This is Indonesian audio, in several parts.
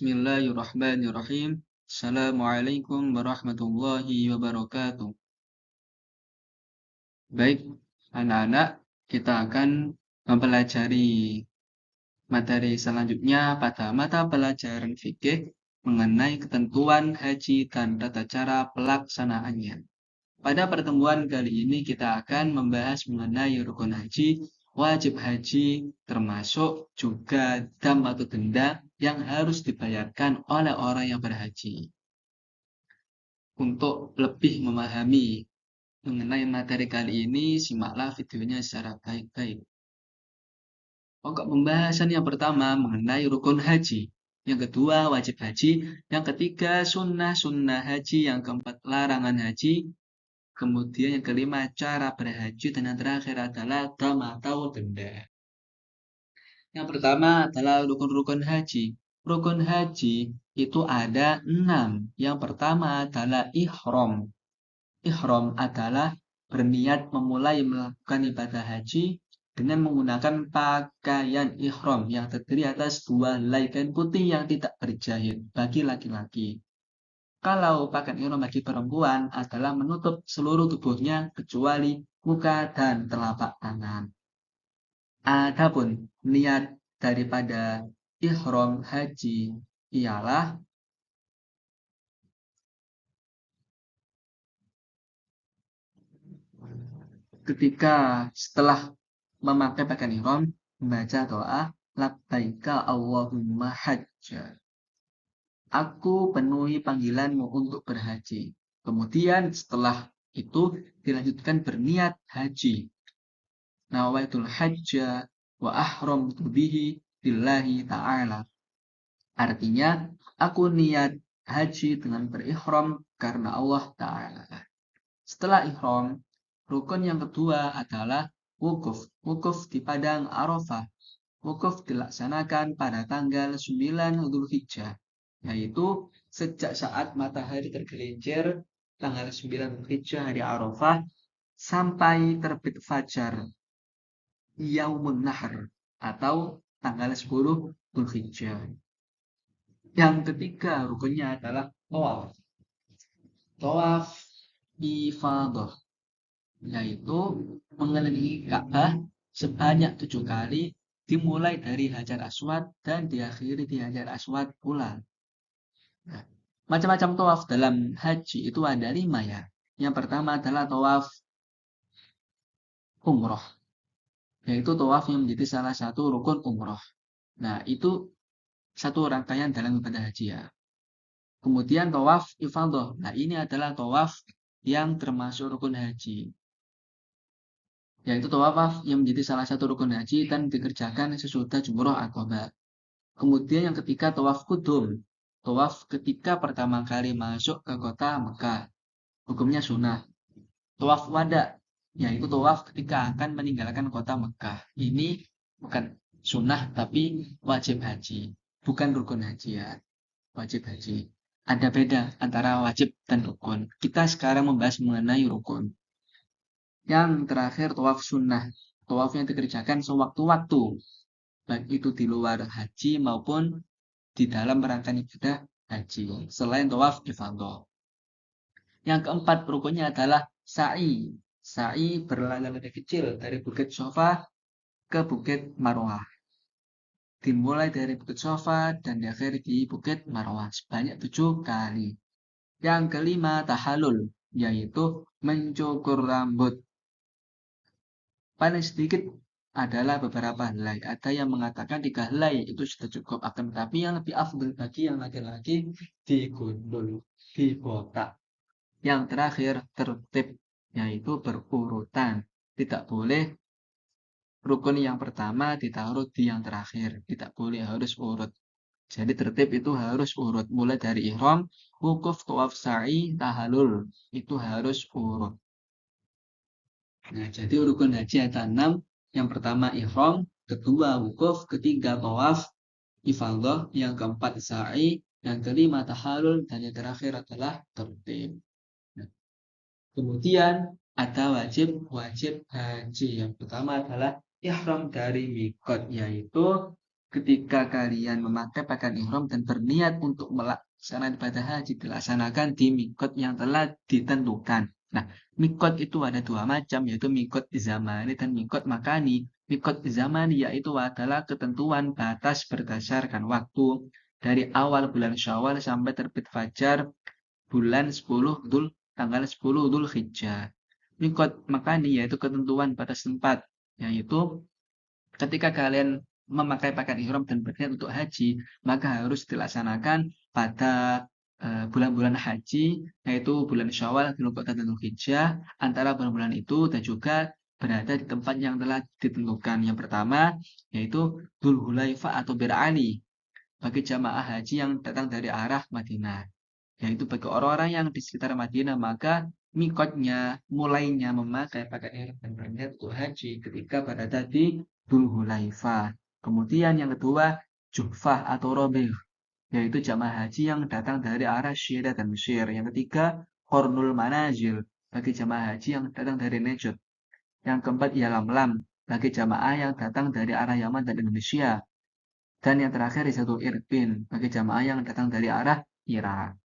Bismillahirrahmanirrahim. Assalamualaikum warahmatullahi wabarakatuh. Baik, anak-anak, kita akan mempelajari materi selanjutnya pada mata pelajaran fikih mengenai ketentuan haji dan tata cara pelaksanaannya. Pada pertemuan kali ini kita akan membahas mengenai rukun haji, wajib haji, termasuk juga dam atau denda yang harus dibayarkan oleh orang yang berhaji. Untuk lebih memahami mengenai materi kali ini, simaklah videonya secara baik-baik. Pokok pembahasan yang pertama mengenai rukun haji, yang kedua wajib haji, yang ketiga sunnah haji, yang keempat larangan haji, kemudian yang kelima cara berhaji, dan yang terakhir adalah dam atau denda. Yang pertama adalah rukun-rukun haji. Rukun haji itu ada 6. Yang pertama adalah ihram. Ihram adalah berniat memulai melakukan ibadah haji dengan menggunakan pakaian ihram yang terdiri atas 2 helai kain putih yang tidak berjahit bagi laki-laki. Kalau pakaian ihram bagi perempuan adalah menutup seluruh tubuhnya kecuali muka dan telapak tangan. Adapun niat daripada ihram haji ialah ketika setelah memakai pakaian ihram membaca doa labbaika Allahumma hajja. Aku penuhi panggilanmu untuk berhaji. Kemudian setelah itu dilanjutkan berniat haji. Nawaitul hajja wa ahramtu bihi billahi ta'ala. Artinya, aku niat haji dengan berihram karena Allah Ta'ala. Setelah ihram, rukun yang kedua adalah wukuf. Wukuf di Padang Arafah. Wukuf dilaksanakan pada tanggal 9 Dzulhijjah, yaitu sejak saat matahari tergelincir tanggal 9 Dzulhijjah hari Arafah sampai terbit fajar Yaumun Nahr atau tanggal 10 Dzulhijjah. Yang ketiga rukunnya adalah tawaf. Tawaf ifadah, yaitu mengelilingi Ka'bah sebanyak 7 kali, dimulai dari Hajar Aswad dan diakhiri di Hajar Aswad pula. Nah, macam-macam tawaf dalam haji itu ada 5 ya. Yang pertama adalah tawaf umroh, yaitu tawaf yang menjadi salah satu rukun umroh. Nah, itu satu rangkaian dalam ibadah haji ya. Kemudian tawaf ifadah. Nah, ini adalah tawaf yang termasuk rukun haji, yaitu tawaf yang menjadi salah satu rukun haji dan dikerjakan sesudah jumroh aqabah. Kemudian yang ketiga tawaf kudum. Tawaf ketika pertama kali masuk ke kota Mekah. Hukumnya sunnah. Tawaf wada, yaitu tawaf ketika akan meninggalkan kota Mekah. Ini bukan sunnah tapi wajib haji, bukan rukun haji ya. Wajib haji. Ada beda antara wajib dan rukun. Kita sekarang membahas mengenai rukun. Yang terakhir tawaf sunnah. Tawaf yang dikerjakan sewaktu-waktu, baik itu di luar haji maupun di dalam rangkaian ibadah haji, selain tawaf ifadah. Yang keempat rukunnya adalah sa'i. Sa'i berlari kecil dari Bukit Sofa ke Bukit Marwah. Dimulai dari Bukit Sofa dan diakhiri di Bukit Marwah sebanyak 7 kali. Yang kelima tahallul, yaitu mencukur rambut. Paling sedikit adalah beberapa helai. Ada yang mengatakan 3 helai itu sudah cukup, akan tetapi yang lebih afdal bagi yang laki-laki digundul, dibotak. Yang terakhir tertib, yaitu berurutan. Tidak boleh rukun yang pertama ditaruh di yang terakhir, tidak boleh, harus urut. Jadi tertib itu harus urut, mulai dari ihram, wukuf, tawaf, sa'i, tahallul, itu harus urut. Nah, jadi rukun haji ada 6. Yang pertama ihram, kedua wukuf, ketiga tawaf ifadah, yang keempat sa'i, yang kelima tahallul, dan yang terakhir adalah tertib. Nah, kemudian ada wajib haji. Yang pertama adalah ihram dari mikot, yaitu ketika kalian memakai pakaian ihram dan berniat untuk melaksanakan ibadah haji dilaksanakan di mikot yang telah ditentukan. Nah, mikot itu ada dua macam, yaitu mikot zamani dan mikot makani. Mikot zamani yaitu adalah ketentuan batas berdasarkan waktu dari awal bulan Syawal sampai terbit fajar bulan 10 tanggal 10 Dzulhijjah. Mikot makani yaitu ketentuan batas tempat, yaitu ketika kalian memakai pakaian ihram dan berniat untuk haji, maka harus dilaksanakan pada bulan-bulan haji, yaitu bulan Syawal, Dzulqa'dah, dan Dzulhijjah. Antara bulan-bulan itu dan juga berada di tempat yang telah ditentukan. Yang pertama yaitu Dzulhulaifah atau Bir Ali bagi jamaah haji yang datang dari arah Madinah. Yaitu bagi orang-orang yang di sekitar Madinah, maka mikotnya mulainya memakai pakaian ihram dan berniat untuk haji ketika berada di Dzulhulaifah. Kemudian yang kedua, Juhfah atau Robih, yaitu jamaah haji yang datang dari arah Syria dan Mesir. Yang ketiga, Qornul Manazil, bagi jamaah haji yang datang dari Najd. Yang keempat, Yalamlam, bagi jamaah yang datang dari arah Yaman dan Indonesia. Dan yang terakhir, Rizatul Irpin, bagi jamaah yang datang dari arah Irak.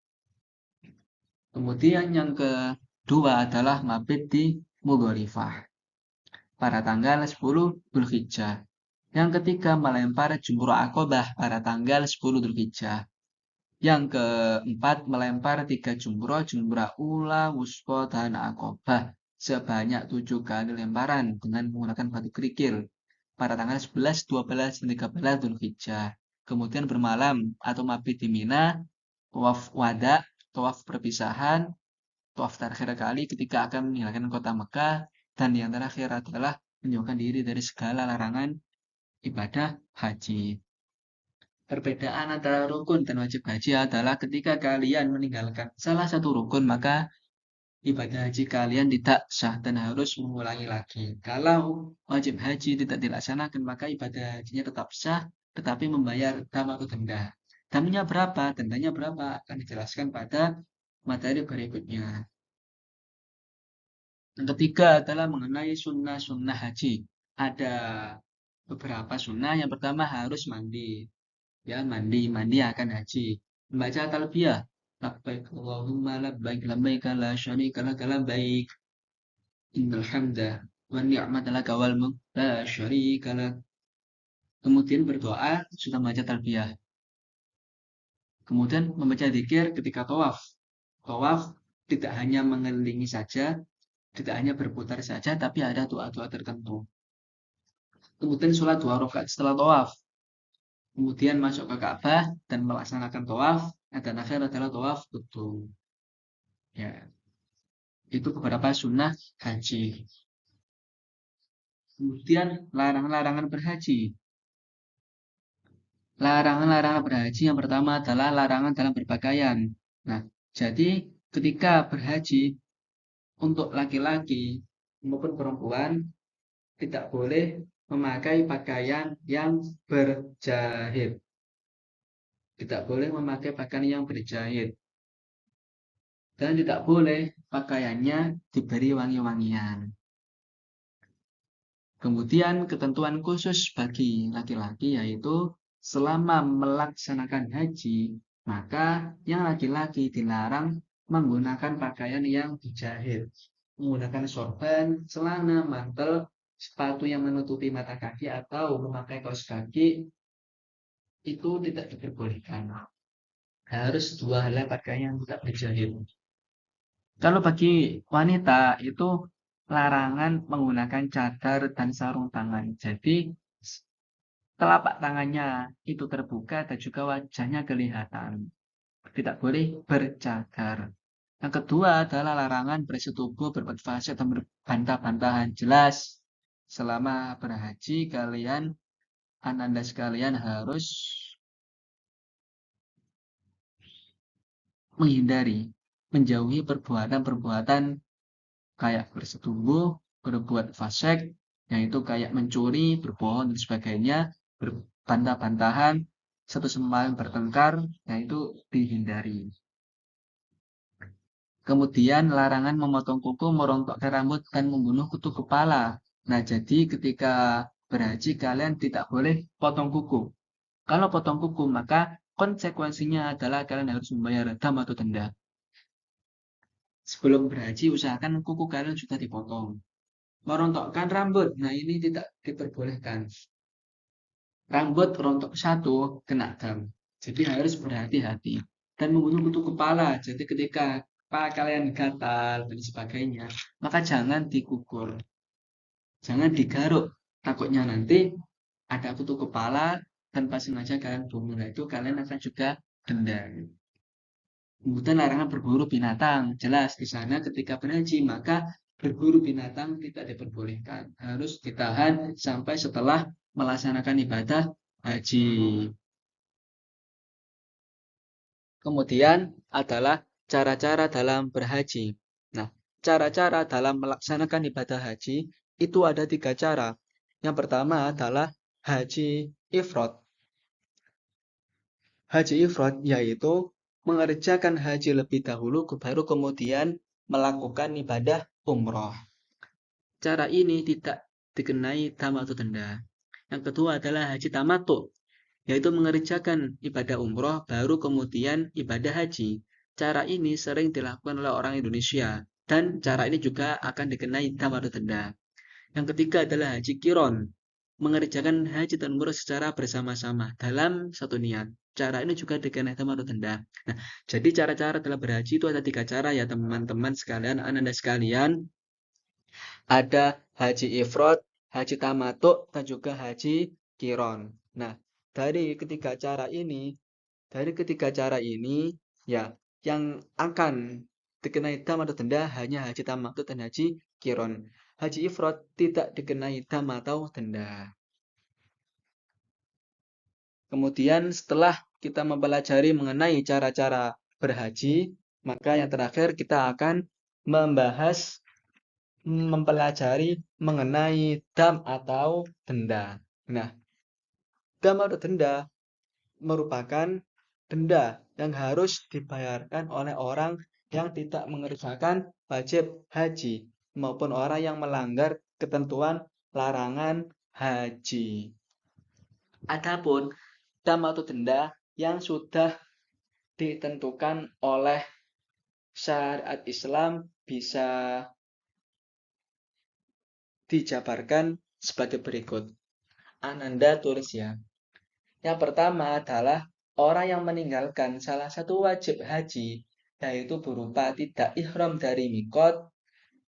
Kemudian yang kedua adalah mabit di Mudhalifah pada tanggal 10 Dzulhijjah. Yang ketiga melempar jumroh Aqobah pada tanggal 10 Dzulhijjah. Yang keempat melempar 3 jumroh ula, wusqa, dan Aqobah sebanyak 7 kali lemparan dengan menggunakan batu kerikil pada tanggal 11, 12, dan 13 Dzulhijjah. Kemudian bermalam atau mabit di Mina, tawaf wada, tawaf perpisahan, tawaf terakhir kali ketika akan meninggalkan kota Mekah, dan yang terakhir adalah menjauhkan diri dari segala larangan ibadah haji. Perbedaan antara rukun dan wajib haji adalah ketika kalian meninggalkan salah satu rukun, maka ibadah haji kalian tidak sah dan harus mengulangi lagi. Kalau wajib haji tidak dilaksanakan, maka ibadah hajinya tetap sah, tetapi membayar dam atau denda. Damnya berapa, dendanya berapa, akan dijelaskan pada materi berikutnya. Yang ketiga adalah mengenai sunnah-sunnah haji. Ada beberapa sunnah. Yang pertama harus mandi. Ya, mandi akan haji. Membaca talbiyah. Labbaik Allahumma labbaik labbaik la syarika laka labbaik. Innal hamda wa ni'mata laka wal mulk la syarika lak. Kemudian berdoa sudah membaca talbiyah. Kemudian membaca zikir ketika tawaf. Tawaf tidak hanya mengelilingi saja, tidak hanya berputar saja, tapi ada doa-doa tertentu. Kemudian sholat 2 rakaat setelah tawaf. Kemudian masuk ke Ka'bah dan melaksanakan tawaf. Dan akhir adalah tawaf qudum. Ya, itu beberapa sunnah haji. Kemudian larangan-larangan berhaji. Larangan-larangan berhaji yang pertama adalah larangan dalam berpakaian. Nah, jadi ketika berhaji untuk laki-laki maupun perempuan tidak boleh memakai pakaian yang berjahit. Tidak boleh memakai pakaian yang berjahit. Dan tidak boleh pakaiannya diberi wangi-wangian. Kemudian ketentuan khusus bagi laki-laki yaitu selama melaksanakan haji, maka yang laki-laki dilarang menggunakan pakaian yang dijahit. Menggunakan sorban, celana, mantel, sepatu yang menutupi mata kaki atau memakai kaos kaki itu tidak diperbolehkan. Harus 2 helai pakaian yang tidak dijahit. Kalau bagi wanita itu larangan menggunakan cadar dan sarung tangan. Jadi telapak tangannya itu terbuka dan juga wajahnya kelihatan. Tidak boleh bercadar. Yang kedua adalah larangan bersetubuh, berbuat fasik dan berbantah-bantahan. Jelas selama berhaji kalian, ananda sekalian harus menjauhi perbuatan-perbuatan kayak bersetubuh, berbuat fasik, yaitu kayak mencuri, berbohong, dan sebagainya, berbantah-bantahan, satu sama lain bertengkar, yaitu dihindari. Kemudian larangan memotong kuku, merontokkan rambut, dan membunuh kutu kepala. Nah, jadi ketika berhaji kalian tidak boleh potong kuku. Kalau potong kuku, maka konsekuensinya adalah kalian harus membayar dam atau denda. Sebelum berhaji, usahakan kuku kalian sudah dipotong. Merontokkan rambut, nah ini tidak diperbolehkan. Rambut rontok satu, kena dam. Jadi harus berhati-hati. Dan membunuh kutu kepala, jadi ketika kepala kalian gatal dan sebagainya, maka jangan dikukur. Jangan digaruk. Takutnya nanti ada kutu kepala dan pas sengaja kalian bunuh. Nah, itu kalian akan juga denda. Kemudian larangan berburu binatang. Jelas di sana ketika berhaji, maka berburu binatang tidak diperbolehkan. Harus ditahan sampai setelah melaksanakan ibadah haji. Kemudian adalah cara-cara dalam berhaji. Nah, cara-cara dalam melaksanakan ibadah haji itu ada 3 cara. Yang pertama adalah haji ifrad. Haji ifrad yaitu mengerjakan haji lebih dahulu baru kemudian melakukan ibadah umroh. Cara ini tidak dikenai dam atau denda. Yang kedua adalah haji tamattu, yaitu mengerjakan ibadah umroh baru kemudian ibadah haji. Cara ini sering dilakukan oleh orang Indonesia dan cara ini juga akan dikenai dam atau denda. Yang ketiga adalah haji kiron, mengerjakan haji dan umroh secara bersama-sama dalam satu niat. Cara ini juga dikenai dam atau denda. Nah, jadi cara-cara dalam berhaji itu ada 3 cara ya teman-teman sekalian, anda sekalian. Ada haji ifrad, haji tamattu, dan juga haji kiron. Nah, dari ketiga cara ini, ya, yang akan dikenai dam atau denda hanya haji tamattu dan haji kiron. Haji ifrad tidak dikenai dam atau denda. Kemudian setelah kita mempelajari mengenai cara-cara berhaji, maka yang terakhir kita akan mempelajari mengenai dam atau denda. Nah, dam atau denda merupakan denda yang harus dibayarkan oleh orang yang tidak mengerjakan wajib haji maupun orang yang melanggar ketentuan larangan haji. Adapun dam atau denda yang sudah ditentukan oleh syariat Islam bisa dijabarkan sebagai berikut. Ananda tulis ya. Yang pertama adalah orang yang meninggalkan salah satu wajib haji, yaitu berupa tidak ihram dari mikot,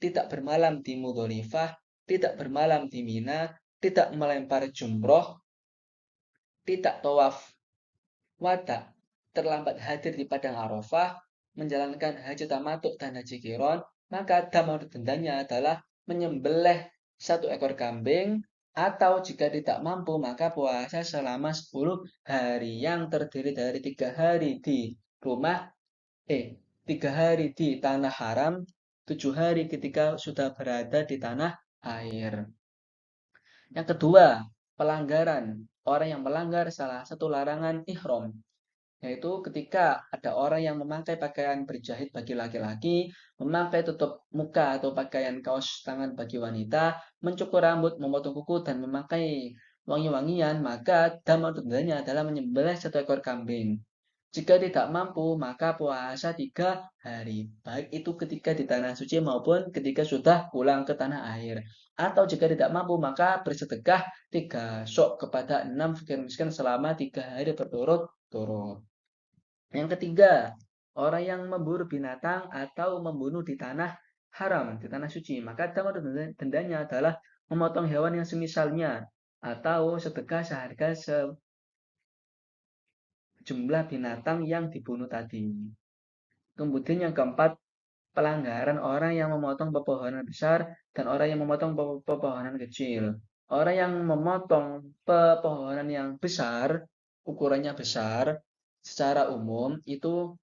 tidak bermalam di Mudholifah, tidak bermalam di Mina, tidak melempar jumroh, tidak tawaf wada, terlambat hadir di padang Arafah, menjalankan haji tamattu dan haji kiron, maka dam dendanya adalah menyembelih 1 ekor kambing, atau jika tidak mampu maka puasa selama 10 hari yang terdiri dari 3 hari di rumah, 3 hari di tanah haram, 7 hari ketika sudah berada di tanah air. Yang kedua, pelanggaran. Orang yang melanggar salah satu larangan ihram, yaitu ketika ada orang yang memakai pakaian berjahit bagi laki-laki, memakai tutup muka atau pakaian kaos tangan bagi wanita, mencukur rambut, memotong kuku, dan memakai wangi-wangian, maka dam atau dendanya adalah menyembelih 1 ekor kambing. Jika tidak mampu, maka puasa 3 hari. Baik itu ketika di tanah suci maupun ketika sudah pulang ke tanah air. Atau jika tidak mampu, maka bersedekah 3 sok kepada 6 fakir miskin selama 3 hari berturut-turut. Yang ketiga, orang yang memburu binatang atau membunuh di tanah haram, di tanah suci, maka dendanya adalah memotong hewan yang semisalnya atau sedekah seharga jumlah binatang yang dibunuh tadi. Kemudian yang keempat, pelanggaran orang yang memotong pepohonan besar dan orang yang memotong pepohonan kecil. Orang yang memotong pepohonan yang besar, ukurannya besar, secara umum itu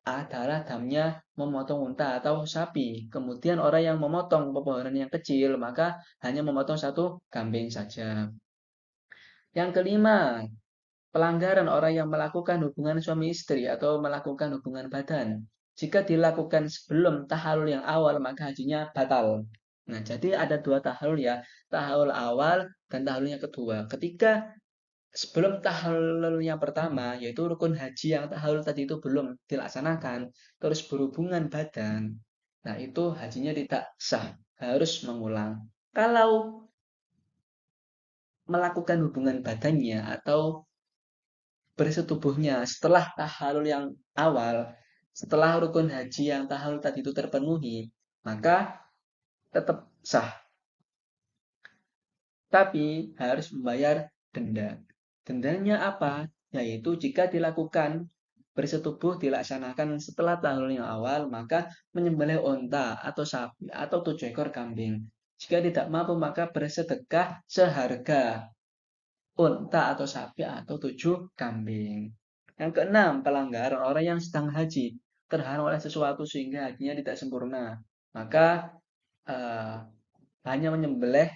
adalah damnya memotong unta atau sapi. Kemudian orang yang memotong pepohonan yang kecil, maka hanya memotong 1 kambing saja. Yang kelima, pelanggaran orang yang melakukan hubungan suami istri atau melakukan hubungan badan. Jika dilakukan sebelum tahalul yang awal, maka hajinya batal. Nah, jadi ada 2 tahalul ya, tahalul awal dan tahalul yang kedua. Ketika sebelum tahallul yang pertama, yaitu rukun haji yang tahallul tadi itu belum dilaksanakan, terus berhubungan badan, nah itu hajinya tidak sah, harus mengulang. Kalau melakukan hubungan badannya atau bersetubuhnya setelah tahallul yang awal, setelah rukun haji yang tahallul tadi itu terpenuhi, maka tetap sah. Tapi harus membayar denda. Dendanya apa? Yaitu jika dilakukan bersetubuh dilaksanakan setelah tahun yang awal, maka menyembelih onta atau sapi atau 7 ekor kambing. Jika tidak mampu, maka bersedekah seharga onta atau sapi atau 7 kambing. Yang keenam, pelanggaran orang yang sedang haji terhalang oleh sesuatu sehingga hajinya tidak sempurna. Maka hanya menyembelih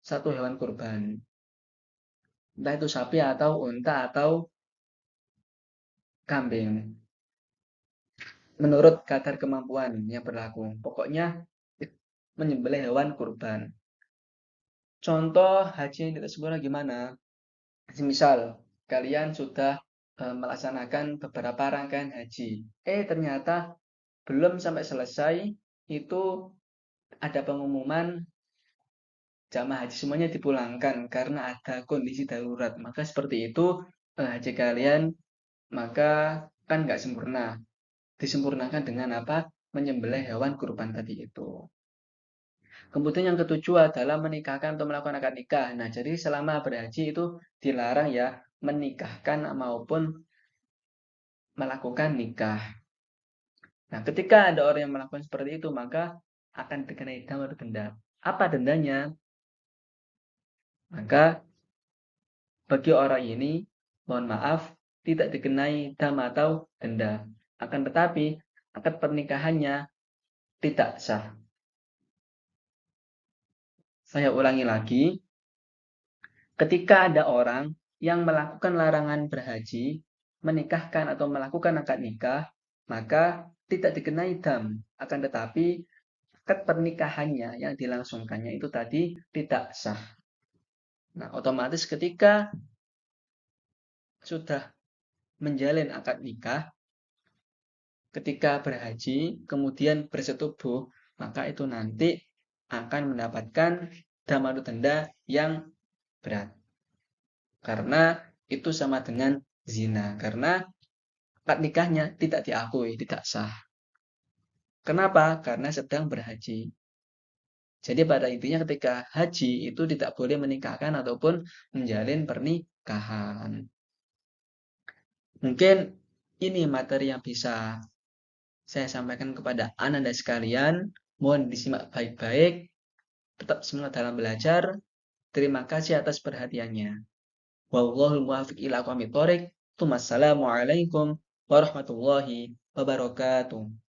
satu hewan kurban. Entah itu sapi atau unta atau kambing. Menurut kadar kemampuan yang berlaku. Pokoknya menyembelih hewan kurban. Contoh haji yang tidak sempurna gimana? Misal kalian sudah melaksanakan beberapa rangkaian haji. Ternyata belum sampai selesai itu ada pengumuman jamaah haji semuanya dipulangkan karena ada kondisi darurat. Maka seperti itu haji kalian maka kan nggak sempurna. Disempurnakan dengan apa? Menyembelih hewan kurban tadi itu. Kemudian yang ketujuh adalah menikahkan atau melakukan akad nikah. Nah, jadi selama berhaji itu dilarang ya menikahkan maupun melakukan nikah. Nah, ketika ada orang yang melakukan seperti itu, maka akan dikenai dam atau denda. Apa dendanya? Maka bagi orang ini, mohon maaf, tidak dikenai dam atau denda. Akan tetapi, akad pernikahannya tidak sah. Saya ulangi lagi, ketika ada orang yang melakukan larangan berhaji, menikahkan atau melakukan akad nikah, maka tidak dikenai dam. Akan tetapi, akad pernikahannya yang dilangsungkannya itu tadi tidak sah. Nah, otomatis ketika sudah menjalin akad nikah, ketika berhaji, kemudian bersetubuh, maka itu nanti akan mendapatkan dam atau denda yang berat. Karena itu sama dengan zina. Karena akad nikahnya tidak diakui, tidak sah. Kenapa? Karena sedang berhaji. Jadi pada intinya ketika haji itu tidak boleh menikahkan ataupun menjalin pernikahan. Mungkin ini materi yang bisa saya sampaikan kepada Anda sekalian. Mohon disimak baik-baik. Tetap semangat dalam belajar. Terima kasih atas perhatiannya. Wallahul muwaffiq ila aqwamit thoriq. Wassalamualaikum warahmatullahi wabarakatuh.